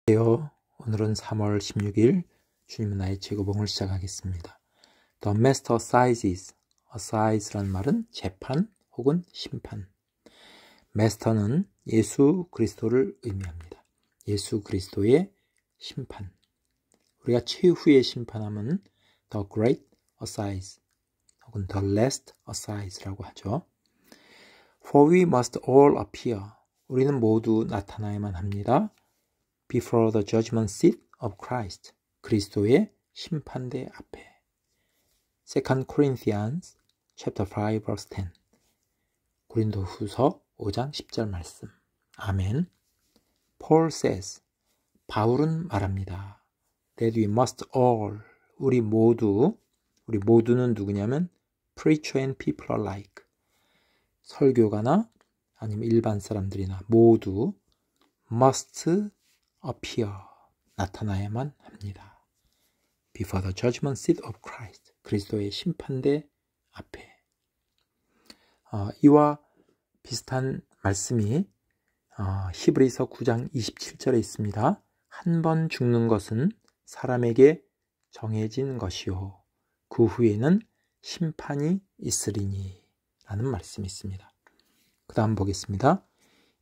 오늘은 3월 16일 주님은 나의 제거봉을 시작하겠습니다. The Master Assizes, Assize란 말은 재판 혹은 심판. Master는 예수 그리스도를 의미합니다. 예수 그리스도의 심판. 우리가 최후의 심판함은 The Great Assize 혹은 The Last Assize라고 하죠. For we must all appear. 우리는 모두 나타나야만 합니다. Before the judgment seat of Christ. 그리스도의 심판대 앞에. 2 Corinthians chapter 5 verse 10. 고린도후서 5장 10절 말씀. 아멘. Paul says, 바울은 말합니다. That we must all, 우리 모두는 누구냐면 preacher and people alike. 설교가나 아니면 일반 사람들이나 모두 must appear, 나타나야만 합니다. Before the judgment seat of Christ, 그리스도의 심판대 앞에. 이와 비슷한 말씀이 히브리서 9장 27절에 있습니다. 한 번 죽는 것은 사람에게 정해진 것이요 그 후에는 심판이 있으리니 라는 말씀이 있습니다. 그 다음 보겠습니다.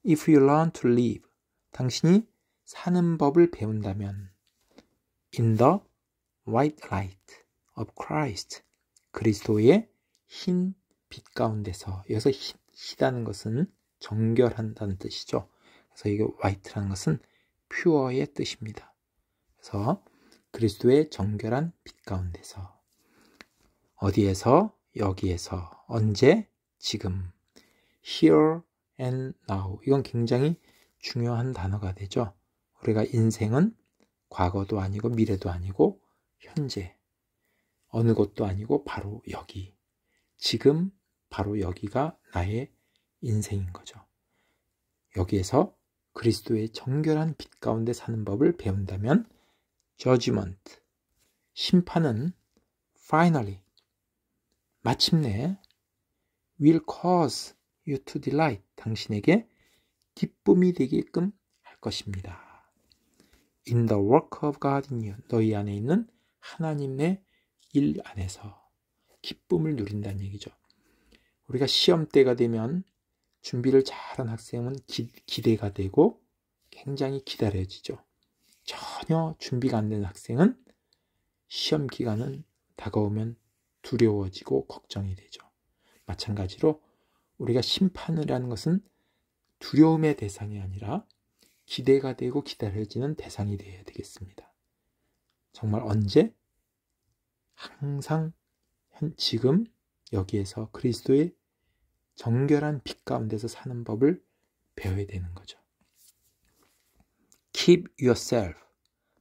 If you learn to live, 당신이 사는 법을 배운다면 in the white light of Christ, 그리스도의 흰 빛 가운데서, 여기서 희다는 것은 정결한다는 뜻이죠. 그래서 이게 white라는 것은 pure의 뜻입니다. 그래서 그리스도의 정결한 빛 가운데서, 어디에서? 여기에서. 언제? 지금. Here and now. 이건 굉장히 중요한 단어가 되죠. 우리가 인생은 과거도 아니고 미래도 아니고 현재, 어느 곳도 아니고 바로 여기, 지금 바로 여기가 나의 인생인 거죠. 여기에서 그리스도의 정결한 빛 가운데 사는 법을 배운다면 judgment, 심판은 finally, 마침내 will cause you to delight, 당신에게 기쁨이 되게끔 할 것입니다. In the work of God in you, 너희 안에 있는 하나님의 일 안에서 기쁨을 누린다는 얘기죠. 우리가 시험 때가 되면 준비를 잘한 학생은 기대가 되고 굉장히 기다려지죠. 전혀 준비가 안 된 학생은 시험 기간은 다가오면 두려워지고 걱정이 되죠. 마찬가지로 우리가 심판을 하는 것은 두려움의 대상이 아니라 기대가 되고 기다려지는 대상이 되어야 되겠습니다. 정말 언제? 항상 지금 여기에서 그리스도의 정결한 빛 가운데서 사는 법을 배워야 되는 거죠. Keep yourself,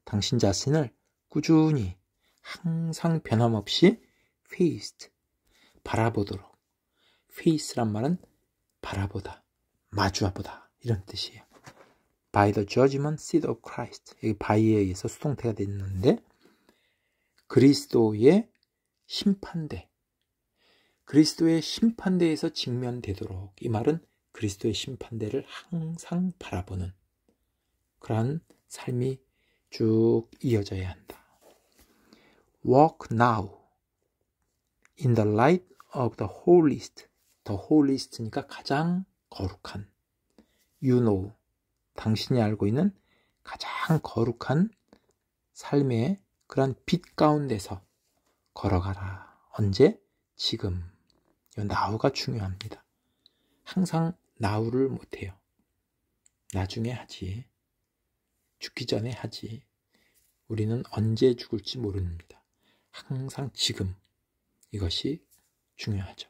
당신 자신을 꾸준히 항상 변함없이 faced, 바라보도록. face란 말은 바라보다, 마주하보다 이런 뜻이에요. By the judgment seat of Christ, 여기 by에 의해서 수동태가 됐는데 그리스도의 심판대, 그리스도의 심판대에서 직면되도록, 이 말은 그리스도의 심판대를 항상 바라보는 그러한 삶이 쭉 이어져야 한다. Walk now in the light of the holiest, the holiest니까 가장 거룩한, you know, 당신이 알고 있는 가장 거룩한 삶의 그런 빛 가운데서 걸어가라. 언제? 지금. 이 now가 중요합니다. 항상 now를 못해요. 나중에 하지. 죽기 전에 하지. 우리는 언제 죽을지 모릅니다. 항상 지금. 이것이 중요하죠.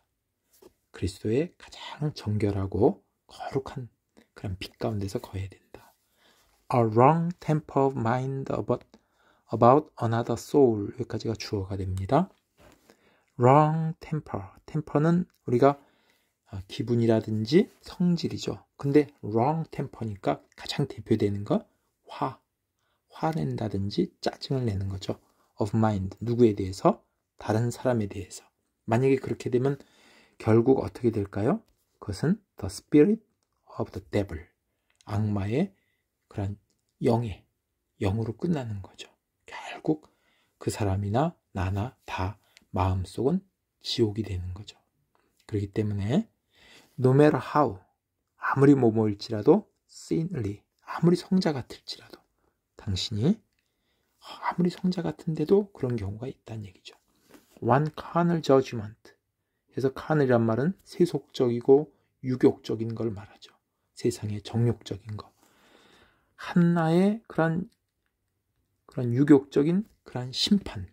그리스도의 가장 정결하고 거룩한 그런 빛 가운데서 거해야 된다. A wrong temper of mind about another soul, 여기까지가 주어가 됩니다. wrong temper, temper는 우리가 기분이라든지 성질이죠. 근데 wrong temper니까 가장 대표되는 거 화낸다든지 짜증을 내는 거죠. of mind, 누구에 대해서? 다른 사람에 대해서. 만약에 그렇게 되면 결국 어떻게 될까요? 그것은 the spirit of the devil, 악마의 그런 영의 0으로 끝나는 거죠. 결국 그 사람이나 나나 다 마음속은 지옥이 되는 거죠. 그렇기 때문에 no matter how, 아무리 뭐뭐일지라도 saintly, 아무리 성자 같을지라도 당신이 아무리 성자 같은데도 그런 경우가 있다는 얘기죠. one carnal judgment. 그래서 carnal이란 말은 세속적이고 유욕적인 걸 말하죠. 세상의 정욕적인 거. 하나의 그런 유욕적인 그런 심판.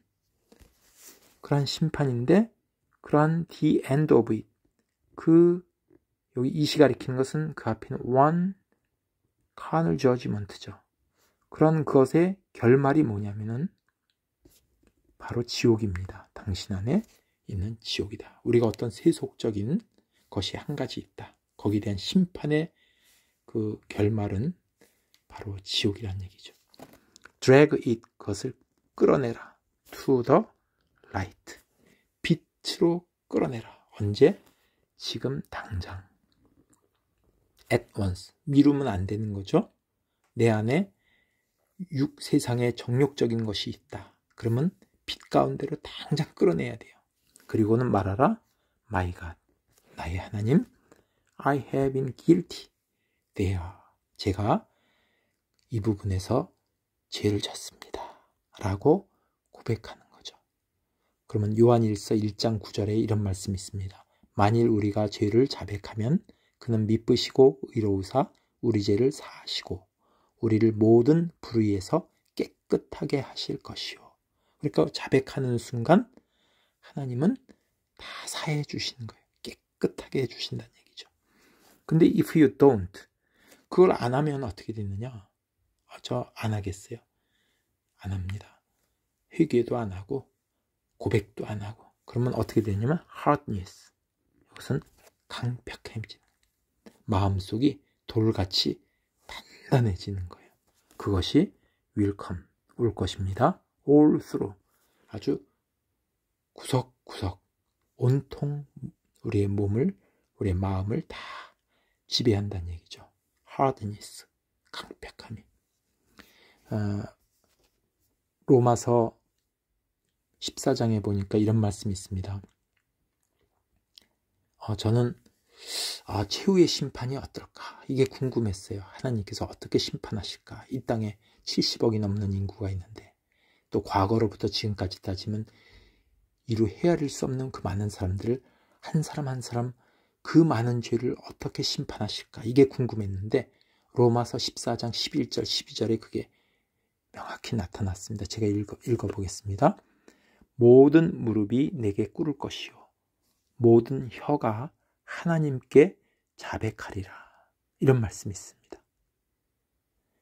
그런 심판인데 그런 the end of it. 여기 이시 가리키는 것은 그 앞에는 one carnal judgment죠. 그런 것의 결말이 뭐냐면은 바로 지옥입니다. 당신 안에 있는 지옥이다. 우리가 어떤 세속적인 것이 한 가지 있다. 거기에 대한 심판의 그 결말은 바로 지옥이라는 얘기죠. drag it, 그것을 끌어내라. to the light, 빛으로 끌어내라. 언제? 지금 당장. at once, 미루면 안 되는 거죠. 내 안에 세상에 정욕적인 것이 있다. 그러면 빛 가운데로 당장 끌어내야 돼요. 그리고는 말하라. My God, 나의 하나님, I have been guilty there. 제가 이 부분에서 죄를 졌습니다. 라고 고백하는 거죠. 그러면 요한일서 1장 9절에 이런 말씀이 있습니다. 만일 우리가 죄를 자백하면 그는 미쁘시고 의로우사 우리 죄를 사하시고 우리를 모든 불의에서 깨끗하게 하실 것이요. 그러니까 자백하는 순간 하나님은 다 사해 주시는 거예요. 깨끗하게 해주신다는 얘기죠. 근데 if you don't, 그걸 안 하면 어떻게 되느냐? 저 안 하겠어요. 안 합니다. 회개도 안 하고 고백도 안 하고 그러면 어떻게 되냐면 hardness, 이것은 강팍해지는, 마음속이 돌같이 단단해지는 거예요. 그것이 will come, 올 것입니다. all through, 아주 구석구석 온통 우리의 몸을, 우리의 마음을 다 지배한다는 얘기죠. hardness, 강팍함이. 로마서 14장에 보니까 이런 말씀이 있습니다. 저는 최후의 심판이 어떨까? 이게 궁금했어요. 하나님께서 어떻게 심판하실까? 이 땅에 70억이 넘는 인구가 있는데 또 과거로부터 지금까지 따지면 이루 헤아릴 수 없는 그 많은 사람들을 한 사람 한 사람 그 많은 죄를 어떻게 심판하실까? 이게 궁금했는데 로마서 14장 11절 12절에 그게 명확히 나타났습니다. 제가 읽어보겠습니다. 모든 무릎이 내게 꿇을 것이요 모든 혀가 하나님께 자백하리라. 이런 말씀이 있습니다.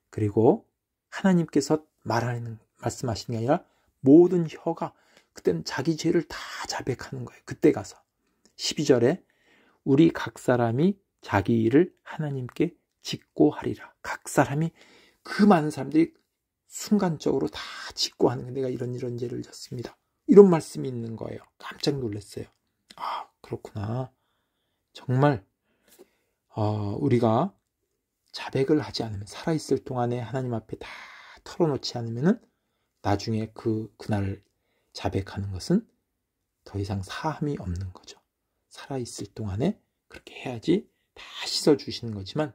그리고 하나님께서 말씀하시는 게 아니라 모든 혀가, 그때는 자기 죄를 다 자백하는 거예요. 그때 가서 12절에 우리 각 사람이 자기 일을 하나님께 짓고 하리라. 각 사람이, 그 많은 사람들이 순간적으로 다 짓고 하는 거, 내가 이런 죄를 졌습니다. 이런 말씀이 있는 거예요. 깜짝 놀랐어요. 그렇구나. 정말 우리가 자백을 하지 않으면, 살아있을 동안에 하나님 앞에 다 털어놓지 않으면 나중에 그날 자백하는 것은 더 이상 사함이 없는 거죠. 살아있을 동안에 그렇게 해야지 다 씻어주시는 거지만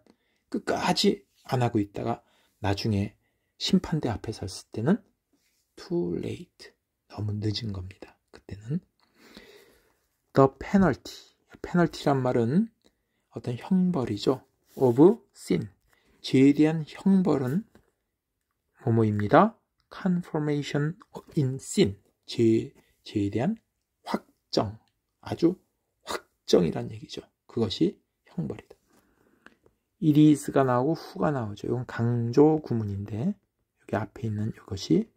끝까지 안 하고 있다가 나중에 심판대 앞에 섰을 때는 too late, 너무 늦은 겁니다. 그때는 the penalty란 말은 어떤 형벌이죠. of sin, 죄에 대한 형벌은 뭐뭐입니다. confirmation in sin, 죄에 대한 확정, 아주 확정이란 얘기죠. 그것이 형벌이다. it is가 나오고 who가 나오죠. 이건 강조 구문인데 여기 앞에 있는 이것이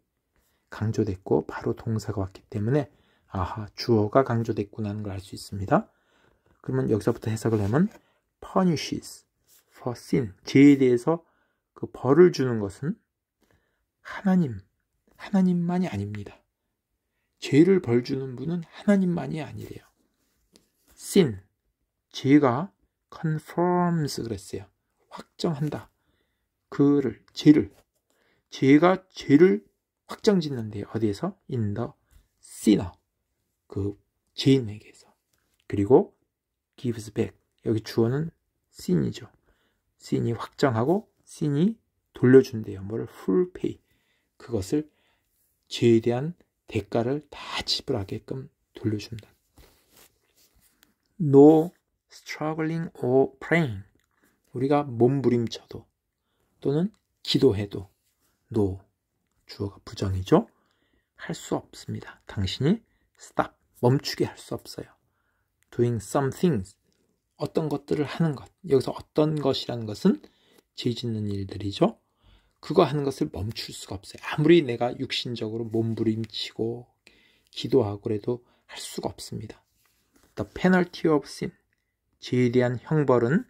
강조됐고 바로 동사가 왔기 때문에 주어가 강조됐구나는 걸 알 수 있습니다. 그러면 여기서부터 해석을 하면 punishes for sin, 죄에 대해서 그 벌을 주는 것은 하나님만이 아닙니다. 죄를 벌 주는 분은 하나님만이 아니래요. sin, 죄가 confirms 그랬어요. 확정한다. 죄를. 죄를 확정짓는데요. 어디에서? In the sinner. 그 죄인에게서. 그리고 gives back. 여기 주어는 sin이죠. sin이 확정하고 sin이 돌려준대요. 뭐를? full pay. 그것을 죄에 대한 대가를 다 지불하게끔 돌려준다. No struggling or praying. 우리가 몸부림쳐도 또는 기도해도 no. 주어가 부정이죠. 할 수 없습니다. 당신이 stop. 멈추게 할 수 없어요. doing some things. 어떤 것들을 하는 것. 여기서 어떤 것이라는 것은 죄 짓는 일들이죠. 그거 하는 것을 멈출 수가 없어요. 아무리 내가 육신적으로 몸부림치고 기도하고 그래도 할 수가 없습니다. The penalty of sin. 죄에 대한 형벌은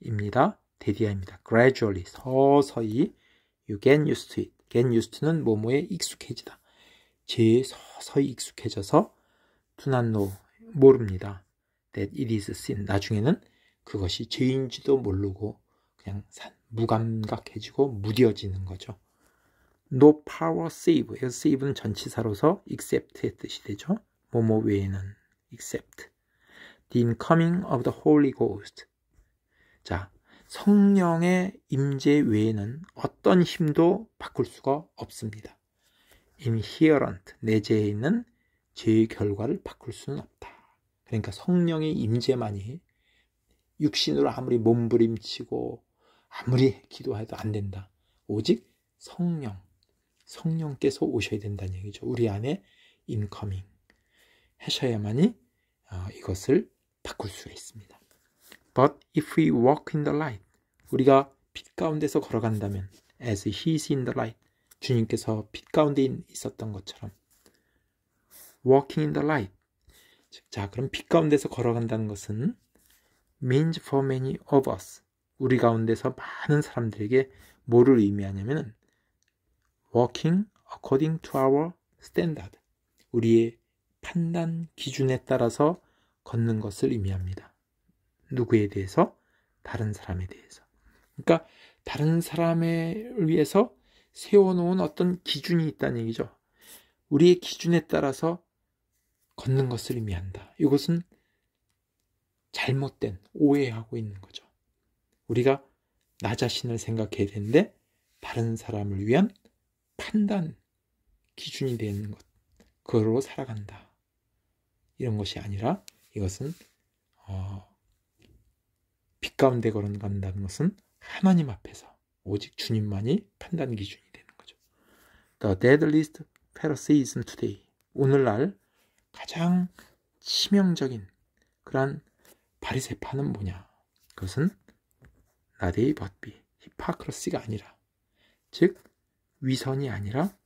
입니다. 대디아입니다. gradually. 서서히 you get used to it. get used to는 뭐뭐에 익숙해지다. 죄에 서서히 익숙해져서 do not know. 모릅니다. that it is sin. 나중에는 그것이 죄인지도 모르고 그냥 무감각해지고 무뎌지는 거죠. No power save. save는 전치사로서 except의 뜻이 되죠. 뭐뭐 외에는 except. The incoming of the Holy Ghost. 자, 성령의 임재 외에는 어떤 힘도 바꿀 수가 없습니다. inherent, 내재해 있는 죄의 결과를 바꿀 수는 없다. 그러니까 성령의 임재만이 육신으로 아무리 몸부림치고 아무리 기도해도 안 된다. 오직 성령께서 오셔야 된다는 얘기죠. 우리 안에 incoming 하셔야만이 이것을 바꿀 수가 있습니다. But if we walk in the light, 우리가 빛 가운데서 걸어간다면 as he is in the light, 주님께서 빛 가운데 있었던 것처럼 walking in the light. 자, 그럼 빛 가운데서 걸어간다는 것은 means for many of us, 우리 가운데서 많은 사람들에게 뭐를 의미하냐면 walking according to our standard, 우리의 판단 기준에 따라서 걷는 것을 의미합니다. 누구에 대해서? 다른 사람에 대해서. 그러니까 다른 사람을 위해서 세워놓은 어떤 기준이 있다는 얘기죠. 우리의 기준에 따라서 걷는 것을 의미한다. 이것은 잘못된, 오해하고 있는 거죠. 우리가 나 자신을 생각해야 되는데 다른 사람을 위한 판단 기준이 되는 것, 그거로 살아간다. 이런 것이 아니라 이것은 빛 가운데 걸어간다는 것은 하나님 앞에서 오직 주님만이 판단 기준이 되는 거죠. The deadliest Phariseeism today. 오늘날 가장 치명적인 그러한 바리새파는 뭐냐? 그것은 나데이 벗비, 히파크러시가 아니라, 즉 위선이 아니라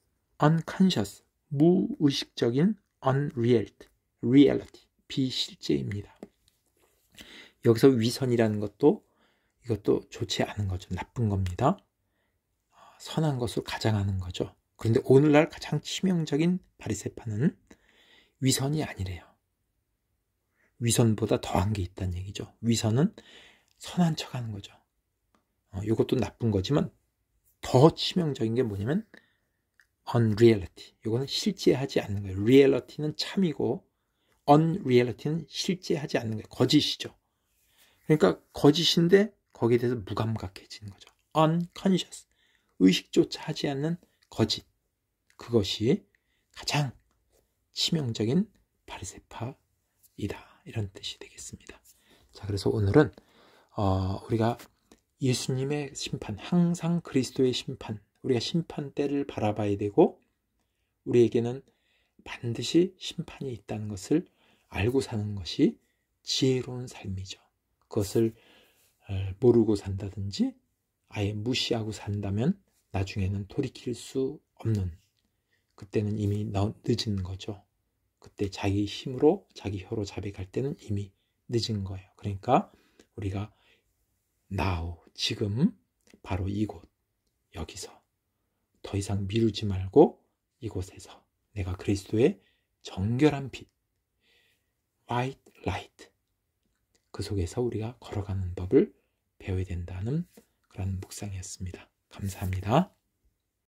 unconscious, 무의식적인 reality, 비실제입니다. 여기서 위선이라는 것도 이것도 좋지 않은 거죠. 나쁜 겁니다. 선한 것으로 가장하는 거죠. 그런데 오늘날 가장 치명적인 바리새파는 위선이 아니래요. 위선보다 더한 게 있다는 얘기죠. 위선은 선한 척하는 거죠. 이것도 나쁜 거지만 더 치명적인 게 뭐냐면 unreality. 이거는 실제하지 않는 거예요. reality는 참이고 unreality는 실제하지 않는 거예요. 거짓이죠. 그러니까 거짓인데 거기에 대해서 무감각해지는 거죠. unconscious. 의식조차 하지 않는 거짓. 그것이 가장 치명적인 바리새파이다. 이런 뜻이 되겠습니다. 자, 그래서 오늘은 우리가 예수님의 심판, 항상 그리스도의 심판, 우리가 심판대를 바라봐야 되고 우리에게는 반드시 심판이 있다는 것을 알고 사는 것이 지혜로운 삶이죠. 그것을 모르고 산다든지 아예 무시하고 산다면 나중에는 돌이킬 수 없는, 그때는 이미 늦은 거죠. 그때 자기 힘으로 자기 혀로 자백할 때는 이미 늦은 거예요. 그러니까 우리가 now, 지금 바로 이곳, 여기서 더 이상 미루지 말고 이곳에서 내가 그리스도의 정결한 빛, white light, 그 속에서 우리가 걸어가는 법을 배워야 된다는 그런 묵상이었습니다. 감사합니다.